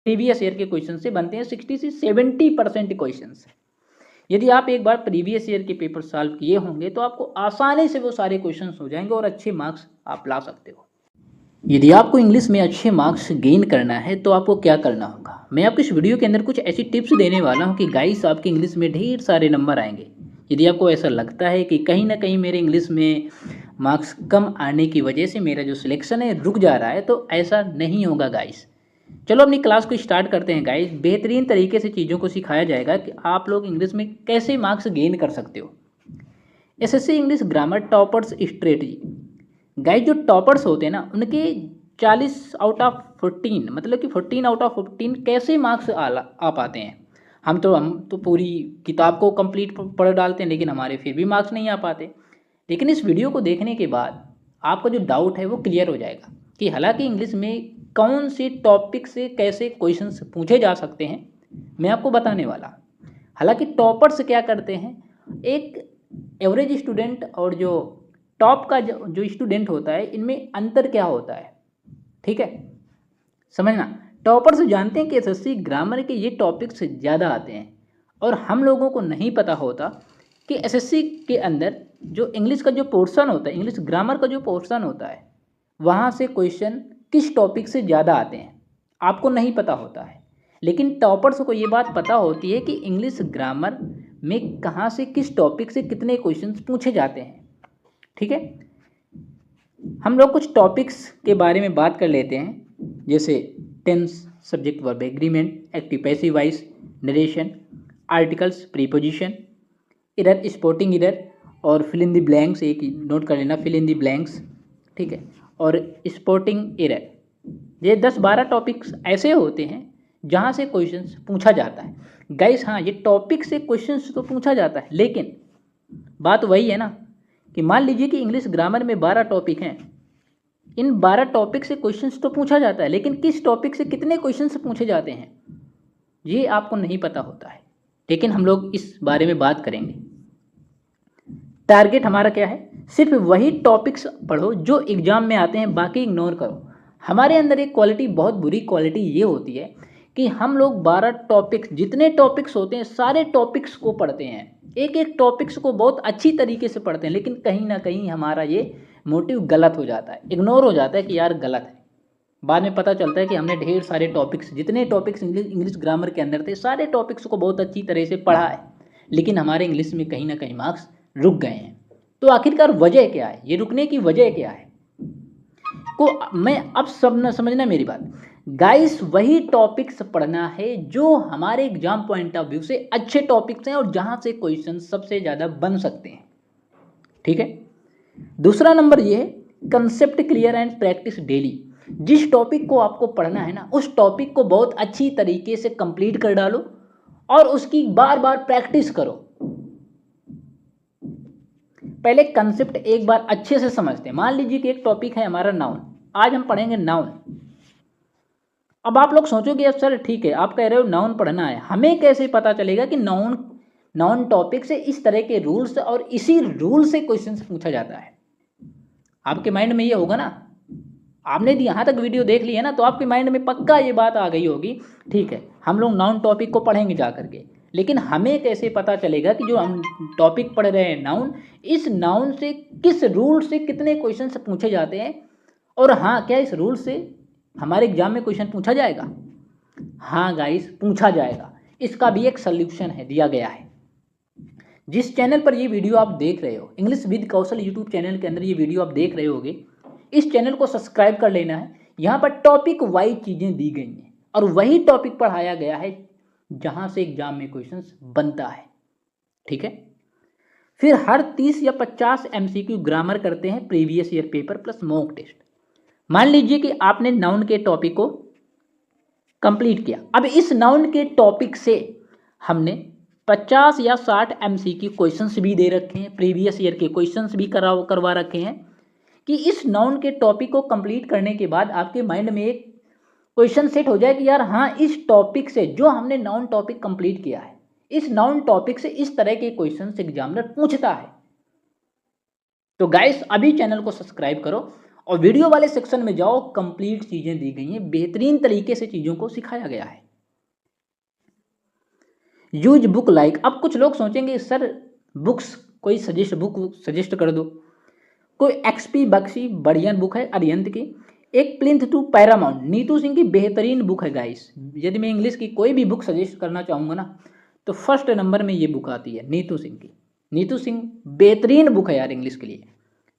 Previous year के question से बनते हैं। 60 से 70% क्वेश्चन। यदि आप एक बार प्रीवियस ईयर के पेपर सॉल्व किए होंगे तो आपको आसानी से वो सारे क्वेश्चन हो जाएंगे और अच्छे मार्क्स आप ला सकते हो। यदि आपको इंग्लिश में अच्छे मार्क्स गेन करना है तो आपको क्या करना होगा, मैं आपको इस वीडियो के अंदर कुछ ऐसी टिप्स देने वाला हूं कि गाइस आपके इंग्लिश में ढेर सारे नंबर आएंगे। यदि आपको ऐसा लगता है कि कहीं ना कहीं मेरे इंग्लिश में मार्क्स कम आने की वजह से मेरा जो सिलेक्शन है रुक जा रहा है, तो ऐसा नहीं होगा गाइस। चलो अपनी क्लास को स्टार्ट करते हैं गाइस। बेहतरीन तरीके से चीज़ों को सिखाया जाएगा कि आप लोग इंग्लिश में कैसे मार्क्स गेन कर सकते हो। SSC English grammar toppers strategy. Guys जो टॉपर्स होते हैं ना, उनके 40 आउट ऑफ 14, मतलब कि 14 आउट ऑफ 14 कैसे मार्क्स आ पाते हैं। हम तो पूरी किताब को कंप्लीट पढ़ डालते हैं, लेकिन हमारे फिर भी मार्क्स नहीं आ पाते। लेकिन इस वीडियो को देखने के बाद आपका जो डाउट है वो क्लियर हो जाएगा कि हालांकि इंग्लिश में कौन से टॉपिक से कैसे क्वेश्चंस पूछे जा सकते हैं, मैं आपको बताने वाला। हालांकि टॉपर्स क्या करते हैं, एक एवरेज स्टूडेंट और जो टॉप का जो स्टूडेंट होता है, इनमें अंतर क्या होता है, ठीक है, समझना। टॉपर्स जानते हैं कि एसएससी ग्रामर के ये टॉपिक्स ज़्यादा आते हैं, और हम लोगों को नहीं पता होता कि एसएससी के अंदर जो इंग्लिश का जो पोर्शन होता है, इंग्लिश ग्रामर का जो पोर्शन होता है, वहाँ से क्वेश्चन किस टॉपिक से ज़्यादा आते हैं, आपको नहीं पता होता है। लेकिन टॉपर्स को ये बात पता होती है कि इंग्लिश ग्रामर में कहाँ से किस टॉपिक से कितने क्वेश्चंस पूछे जाते हैं, ठीक है। हम लोग कुछ टॉपिक्स के बारे में बात कर लेते हैं, जैसे tense, subject verb agreement, active passive voice, narration, articles, preposition, error, sporting error और फिल इन द ब्लैंक्स। एक नोट कर लेना, फिल इन द ब्लैंक्स, ठीक है, और स्पोर्टिंग इरर। ये 10-12 टॉपिक्स ऐसे होते हैं जहाँ से क्वेश्चंस पूछा जाता है गाइस। हाँ, ये टॉपिक से क्वेश्चंस तो पूछा जाता है, लेकिन बात वही है ना कि मान लीजिए कि इंग्लिश ग्रामर में 12 टॉपिक हैं। इन 12 टॉपिक से क्वेश्चंस तो पूछा जाता है, लेकिन किस टॉपिक से कितने क्वेश्चंस पूछे जाते हैं ये आपको नहीं पता होता है। लेकिन हम लोग इस बारे में बात करेंगे। टारगेट हमारा क्या है, सिर्फ वही टॉपिक्स पढ़ो जो एग्जाम में आते हैं, बाकी इग्नोर करो। हमारे अंदर एक क्वालिटी, बहुत बुरी क्वालिटी ये होती है कि हम लोग 12 टॉपिक्स, जितने टॉपिक्स होते हैं सारे टॉपिक्स को पढ़ते हैं, एक एक टॉपिक्स को बहुत अच्छी तरीके से पढ़ते हैं, लेकिन कहीं ना कहीं हमारा ये मोटिव गलत हो जाता है, इग्नोर हो जाता है कि यार गलत है। बाद में पता चलता है कि हमने ढेर सारे टॉपिक्स, जितने टॉपिक्स इंग्लिश ग्रामर के अंदर थे, सारे टॉपिक्स को बहुत अच्छी तरह से पढ़ा है, लेकिन हमारे इंग्लिश में कहीं ना कहीं मार्क्स रुक गए हैं। तो आखिरकार वजह क्या है, ये रुकने की वजह क्या है को मैं अब सब न समझना मेरी बात। गाइस वही टॉपिक्स पढ़ना है जो हमारे एग्जाम पॉइंट ऑफ व्यू से अच्छे टॉपिक्स हैं और जहां से क्वेश्चन सबसे ज़्यादा बन सकते हैं, ठीक है। दूसरा नंबर ये है, concept clear and practice daily. जिस टॉपिक को आपको पढ़ना है ना, उस टॉपिक को बहुत अच्छी तरीके से कंप्लीट कर डालो और उसकी बार बार प्रैक्टिस करो। पहले कंसेप्ट एक बार अच्छे से समझते हैं। मान लीजिए कि एक टॉपिक है हमारा नाउन, आज हम पढ़ेंगे नाउन। अब आप लोग सोचोगे अब सर ठीक है, आप कह रहे हो नाउन पढ़ना है, हमें कैसे पता चलेगा कि नाउन टॉपिक से इस तरह के रूल्स और इसी रूल से क्वेश्चन पूछा जाता है। आपके माइंड में ये होगा ना, आपने यहाँ तक वीडियो देख ली है ना, तो आपके माइंड में पक्का ये बात आ गई होगी, ठीक है हम लोग नाउन टॉपिक को पढ़ेंगे जा करके। लेकिन हमें कैसे पता चलेगा कि जो हम टॉपिक पढ़ रहे हैं नाउन, इस नाउन से किस रूल से कितने क्वेश्चन पूछे जाते हैं, और हाँ क्या इस रूल से हमारे एग्जाम में क्वेश्चन पूछा जाएगा। हाँ गाइस पूछा जाएगा, इसका भी एक सल्यूशन है, दिया गया है। जिस चैनल पर ये वीडियो आप देख रहे हो, English with Kaushal YouTube channel के अंदर ये वीडियो आप देख रहे होगे, इस चैनल को सब्सक्राइब कर लेना है। यहाँ पर टॉपिक वाइज चीज़ें दी गई हैं और वही टॉपिक पढ़ाया गया है जहाँ से एग्जाम में क्वेश्चंस बनता है, ठीक है। फिर हर 30 या 50 एमसीक्यू ग्रामर करते हैं, previous year paper plus mock test. मान लीजिए कि आपने नाउन के टॉपिक को कंप्लीट किया। अब इस नाउन के टॉपिक से हमने 50 या 60 एमसीक्यू क्वेश्चंस भी दे रखे हैं, प्रीवियस ईयर के क्वेश्चंस भी करवा रखे हैं, कि इस नाउन के टॉपिक को कंप्लीट करने के बाद आपके माइंड में एक क्वेश्चन सेट हो जाए कि यार हाँ इस टॉपिक से, जो हमने नाउन टॉपिक कंप्लीट किया है, इस नाउन टॉपिक से इस तरह के क्वेश्चंस एग्जामिनर पूछता है। तो गाइस अभी चैनल को सब्सक्राइब करो और वीडियो वाले सेक्शन में जाओ, कंप्लीट चीज़ें दी गई हैं, बेहतरीन तरीके से चीज़ों को सिखाया गया है। यूज बुक लाइक, अब कुछ लोग सोचेंगे सर बुक्स कोई बुक सजेस्ट कर दो। कोई एक्सपी बक्सी बढ़िया बुक है अरिहंत की। एक plinth to paramount, Neetu Singh की बेहतरीन बुक है गाइस। यदि मैं इंग्लिश की कोई भी बुक सजेस्ट करना चाहूँगा ना, तो फर्स्ट नंबर में ये बुक आती है नीतू सिंह की। नीतू सिंह बेहतरीन बुक है यार इंग्लिश के लिए।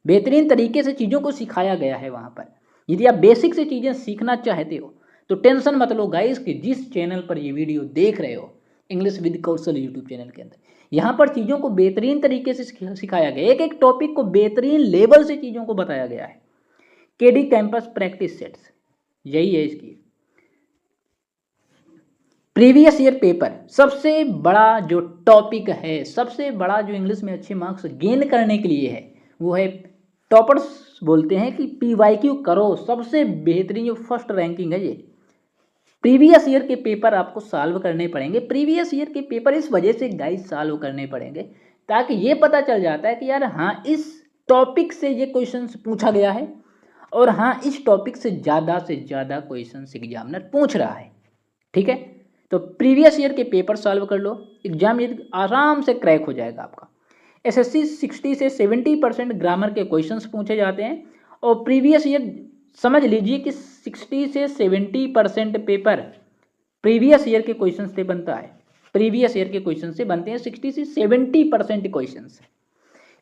बेहतरीन तरीके से चीज़ों को सिखाया गया है वहाँ पर। यदि आप बेसिक से चीज़ें सीखना चाहते हो तो टेंशन मत लो गाइस कि जिस चैनल पर ये वीडियो देख रहे हो, English with Kaushal YouTube channel के अंदर, यहाँ पर चीज़ों को बेहतरीन तरीके से सिखाया गया, एक एक टॉपिक को बेहतरीन लेवल से चीज़ों को बताया गया है। केडी कैंपस प्रैक्टिस सेट्स, यही है इसकी। प्रीवियस ईयर पेपर, सबसे बड़ा जो टॉपिक है, सबसे बड़ा जो इंग्लिश में अच्छे मार्क्स गेन करने के लिए है, वो है टॉपर्स बोलते हैं कि पीवाईक्यू करो, सबसे बेहतरीन जो फर्स्ट रैंकिंग है ये। प्रीवियस ईयर के पेपर आपको सॉल्व करने पड़ेंगे। प्रीवियस ईयर के पेपर इस वजह से गाइस सॉल्व करने पड़ेंगे ताकि ये पता चल जाता है कि यार हाँ इस टॉपिक से ये क्वेश्चंस पूछा गया है और हाँ इस टॉपिक से ज़्यादा क्वेश्चंस एग्जामिनर पूछ रहा है। ठीक है, तो प्रीवियस ईयर के पेपर सॉल्व कर लो, एग्जाम ये आराम से क्रैक हो जाएगा आपका। एसएससी 60 से 70% ग्रामर के क्वेश्चंस पूछे जाते हैं और प्रीवियस ईयर समझ लीजिए कि 60 से 70% पेपर प्रीवियस ईयर के क्वेश्चन से बनता है। प्रीवियस ईयर के क्वेश्चन से बनते हैं 60 से 70% क्वेश्चंस।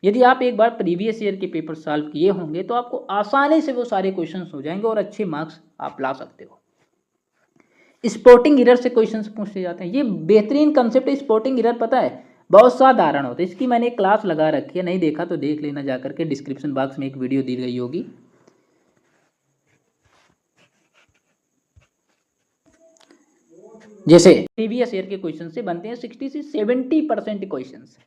यदि आप एक बार प्रीवियस ईयर के पेपर सॉल्व किए होंगे तो आपको आसानी से वो सारे क्वेश्चंस हो जाएंगे और अच्छे मार्क्स आप ला सकते हो। स्पॉटिंग एरर से क्वेश्चंस पूछे जाते हैं, ये बेहतरीन कंसेप्ट है। स्पॉटिंग एरर पता है बहुत साधारण होता है, इसकी मैंने एक क्लास लगा रखी है, नहीं देखा तो देख लेना जाकर के, डिस्क्रिप्शन बॉक्स में एक वीडियो दी गई होगी। जैसे प्रीवियस ईयर के क्वेश्चन से बनते हैं 60 से 70% क्वेश्चंस।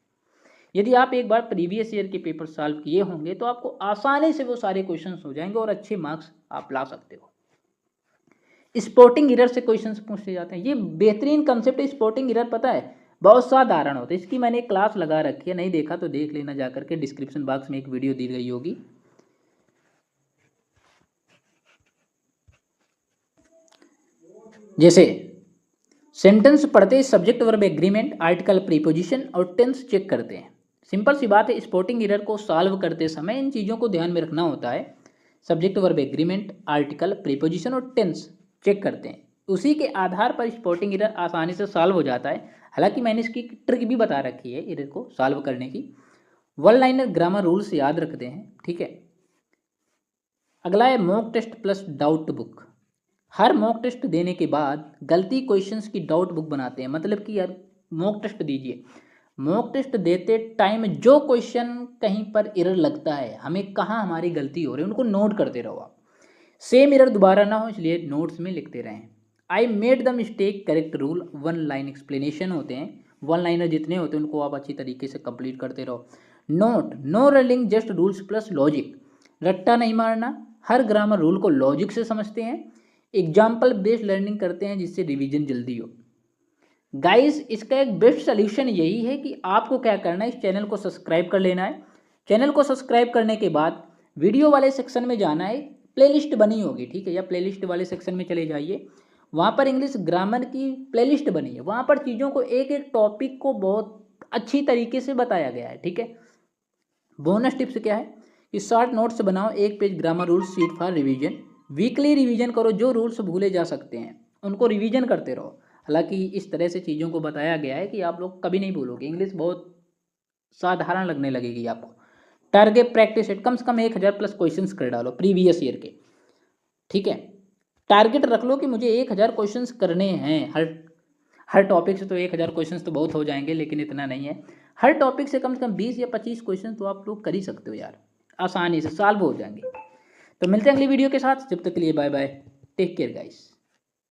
यदि आप एक बार प्रीवियस ईयर के पेपर सॉल्व किए होंगे तो आपको आसानी से वो सारे क्वेश्चंस हो जाएंगे और अच्छे मार्क्स आप ला सकते हो। स्पॉटिंग एरर से क्वेश्चंस पूछे जाते हैं, ये बेहतरीन कंसेप्ट है। स्पॉटिंग एरर पता है बहुत साधारण होता है, इसकी मैंने एक क्लास लगा रखी है, नहीं देखा तो देख लेना जाकर के, डिस्क्रिप्शन बॉक्स में एक वीडियो दी गई होगी। जैसे सेंटेंस पढ़ते subject verb agreement, article preposition और टेंस चेक करते हैं। सिंपल सी बात है, स्पॉटिंग एरर को सॉल्व करते समय इन चीज़ों को ध्यान में रखना होता है। Subject verb agreement, article preposition और टेंस चेक करते हैं, उसी के आधार पर स्पॉटिंग एरर आसानी से सॉल्व हो जाता है। हालांकि मैंने इसकी ट्रिक भी बता रखी है एरर को सॉल्व करने की। वन लाइनर ग्रामर रूल्स याद रखते हैं। ठीक है, अगला है mock test plus doubt book. हर मॉक टेस्ट देने के बाद गलती क्वेश्चंस की डाउट बुक बनाते हैं, मतलब कि यार मॉक टेस्ट दीजिए, मॉक टेस्ट देते टाइम जो क्वेश्चन कहीं पर एरर लगता है, हमें कहाँ हमारी गलती हो रही है, उनको नोट करते रहो आप। सेम एरर दोबारा ना हो इसलिए नोट्स में लिखते रहें। I made the mistake correct rule, one line explanation होते हैं, वन लाइनर जितने होते हैं उनको आप अच्छी तरीके से कंप्लीट करते रहो। नोट नो रलिंग जस्ट रूल्स प्लस लॉजिक, रट्टा नहीं मारना, हर ग्रामर रूल को लॉजिक से समझते हैं। एग्जाम्पल बेस्ड लर्निंग करते हैं जिससे रिवीजन जल्दी हो। गाइस इसका एक बेस्ट सोल्यूशन यही है कि आपको क्या करना है, इस चैनल को सब्सक्राइब कर लेना है। चैनल को सब्सक्राइब करने के बाद वीडियो वाले सेक्शन में जाना है, प्लेलिस्ट बनी होगी, ठीक है, या प्लेलिस्ट वाले सेक्शन में चले जाइए, वहाँ पर इंग्लिश ग्रामर की प्लेलिस्ट बनी है, वहाँ पर चीज़ों को एक एक टॉपिक को बहुत अच्छी तरीके से बताया गया है। ठीक है, बोनस टिप्स क्या है कि शॉर्ट नोट्स बनाओ, एक page grammar rules sheet for revision, weekly revision करो, जो रूल्स भूले जा सकते हैं उनको रिवीजन करते रहो। हालांकि इस तरह से चीज़ों को बताया गया है कि आप लोग कभी नहीं भूलोगे, इंग्लिश बहुत साधारण लगने लगेगी आपको। टारगेट प्रैक्टिस सेट, कम से कम 1000 प्लस क्वेश्चंस कर डालो प्रीवियस ईयर के। ठीक है, टारगेट रख लो कि मुझे 1000 क्वेश्चंस करने हैं। हर टॉपिक से तो 1000 क्वेश्चंस तो बहुत हो जाएंगे, लेकिन इतना नहीं है, हर टॉपिक से कम 20 या 25 क्वेश्चन तो आप लोग कर ही सकते हो यार, आसानी से सॉल्व हो जाएंगे। तो मिलते हैं अगली वीडियो के साथ, जब तक के लिए bye bye, take care guys.